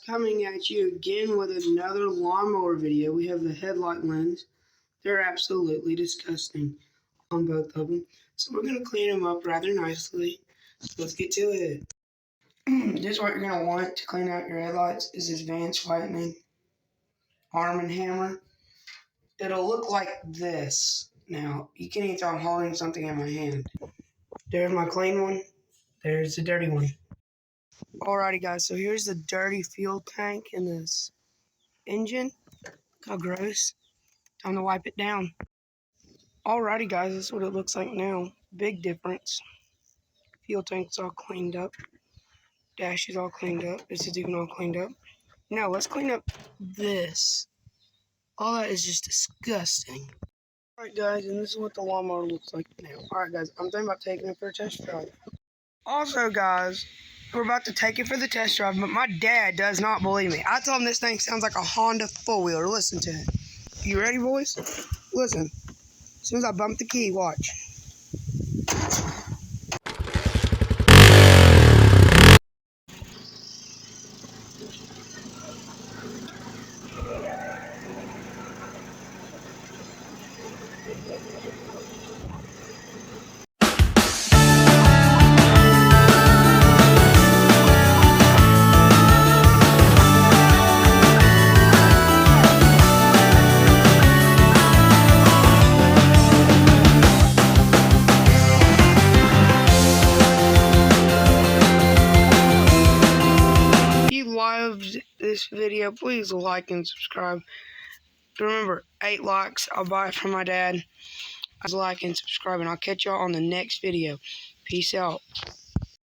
Coming at you again with another lawnmower video. We have the headlight lens. They're absolutely disgusting on both of them. So we're going to clean them up rather nicely. So let's get to it. Just what you're going to want to clean out your headlights is Advanced Whitening Arm and Hammer. It'll look like this. Now, you can either I'm holding something in my hand. There's my clean one. There's the dirty one. Alrighty guys, so here's the dirty fuel tank in this engine. Look how gross. Time to wipe it down. Alrighty guys, this is what it looks like now. Big difference. Fuel tank's all cleaned up. Dash is all cleaned up. This is even all cleaned up. Now let's clean up this. All that is just disgusting. Alright guys, and this is what the lawnmower looks like now. Alright guys, I'm thinking about taking it for a test drive. Also guys, we're about to take it for the test drive, but my dad does not believe me. I told him this thing sounds like a Honda four-wheeler. Listen to it. You ready, boys? Listen. As soon as I bump the key, watch. Loved this video, please like and subscribe. Remember, 8 likes, I'll buy it from my dad. Like and subscribe, and I'll catch y'all on the next video. Peace out.